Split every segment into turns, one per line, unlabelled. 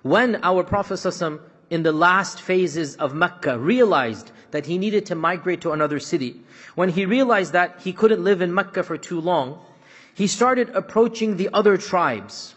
When our Prophet ﷺ, in the last phases of Mecca, realized that he needed to migrate to another city, when he realized that he couldn't live in Mecca for too long, he started approaching the other tribes,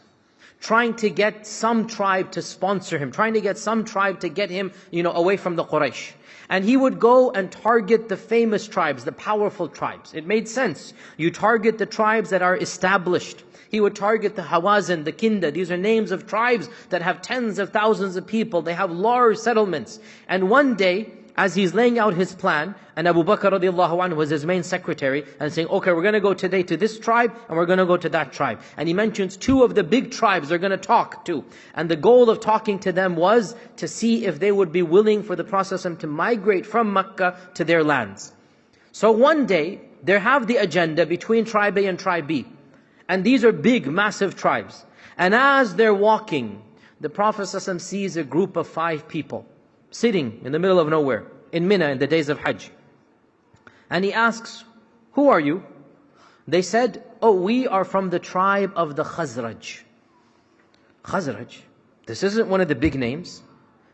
trying to get some tribe to sponsor him, trying to get some tribe to get him, away from the Quraysh. And he would go and target the famous tribes, the powerful tribes. It made sense. You target the tribes that are established. He would target the Hawazin, the Kinda. These are names of tribes that have tens of thousands of people. They have large settlements. And one day, as he's laying out his plan, and Abu Bakr radiallahu anhu was his main secretary, and saying, okay, we're going to go today to this tribe, and we're going to go to that tribe. And he mentions two of the big tribes they're going to talk to. And the goal of talking to them was to see if they would be willing for the Prophet to migrate from Mecca to their lands. So one day, they have the agenda between tribe A and tribe B. And these are big, massive tribes. And as they're walking, the Prophet sees a group of 5 people sitting in the middle of nowhere, in Mina in the days of Hajj. And he asks, who are you? They said, oh, we are from the tribe of the Khazraj. Khazraj? This isn't one of the big names.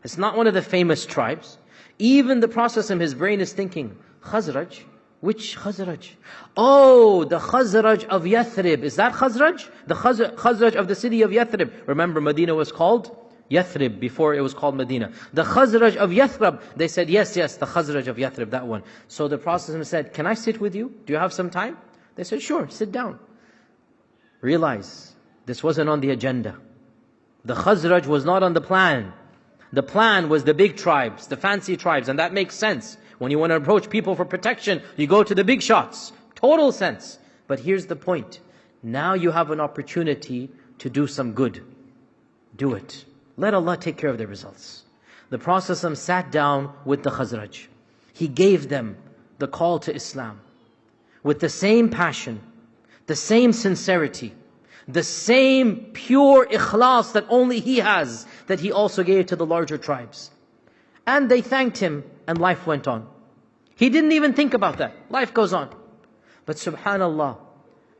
It's not one of the famous tribes. Even the Prophet in his brain is thinking, Khazraj? Which Khazraj? Oh, the Khazraj of Yathrib. Is that Khazraj? The Khazraj of the city of Yathrib. Remember, Medina was called Yathrib before it was called Medina. The Khazraj of Yathrib. They said, yes, the Khazraj of Yathrib, that one. So the Prophet said, can I sit with you? Do you have some time? They said, sure, sit down. Realize, this wasn't on the agenda. The Khazraj was not on the plan. The plan was the big tribes, the fancy tribes, and that makes sense. When you want to approach people for protection, you go to the big shots. Total sense. But here's the point. Now you have an opportunity to do some good. Do it. Let Allah take care of the results. The Prophet sat down with the Khazraj. He gave them the call to Islam with the same passion, the same sincerity, the same pure ikhlas that only he has, that he also gave to the larger tribes. And they thanked him, and life went on. He didn't even think about that. Life goes on. But subhanallah,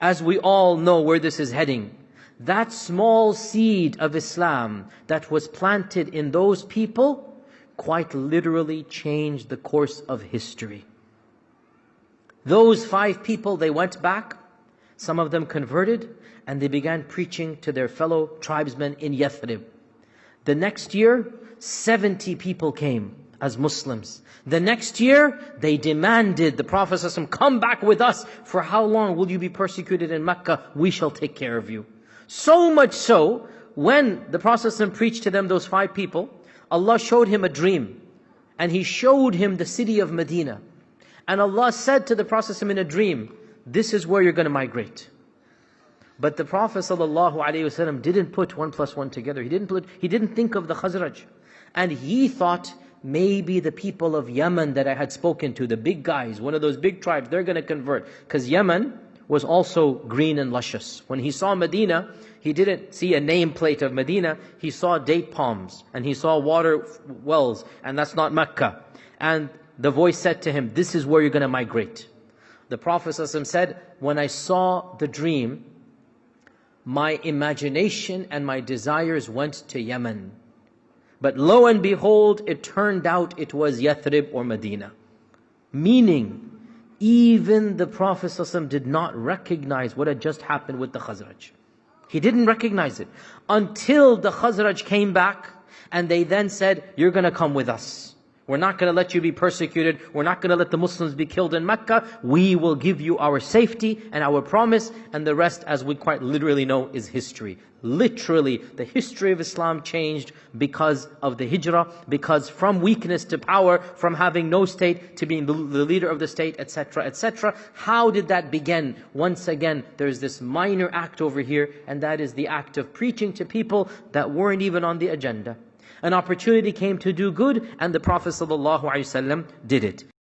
as we all know where this is heading, that small seed of Islam that was planted in those people quite literally changed the course of history. Those 5 people, they went back, some of them converted, and they began preaching to their fellow tribesmen in Yathrib. The next year, 70 people came as Muslims. The next year, they demanded the Prophet ﷺ, come back with us. For how long will you be persecuted in Mecca? We shall take care of you. So much so, when the Prophet ﷺ preached to them, those 5 people, Allah showed him a dream. And He showed him the city of Medina. And Allah said to the Prophet ﷺ in a dream, this is where you're going to migrate. But the Prophet ﷺ didn't put 1 plus 1 together. He didn't think of the Khazraj. And he thought, maybe the people of Yemen that I had spoken to, the big guys, one of those big tribes, they're going to convert. Because Yemen was also green and luscious. When he saw Medina, he didn't see a nameplate of Medina. He saw date palms and he saw water wells, and that's not Mecca. And the voice said to him, this is where you're going to migrate. The Prophet ﷺ said, when I saw the dream, my imagination and my desires went to Yemen. But lo and behold, it turned out it was Yathrib or Medina. Meaning, even the Prophet ﷺ did not recognize what had just happened with the Khazraj. He didn't recognize it until the Khazraj came back and they then said, you're going to come with us. We're not going to let you be persecuted. We're not going to let the Muslims be killed in Mecca. We will give you our safety and our promise. And the rest, as we quite literally know, is history. Literally, the history of Islam changed because of the hijrah, because from weakness to power, from having no state to being the leader of the state, etc., etc. How did that begin? Once again, there's this minor act over here, and that is the act of preaching to people that weren't even on the agenda. An opportunity came to do good, and the Prophet ﷺ did it.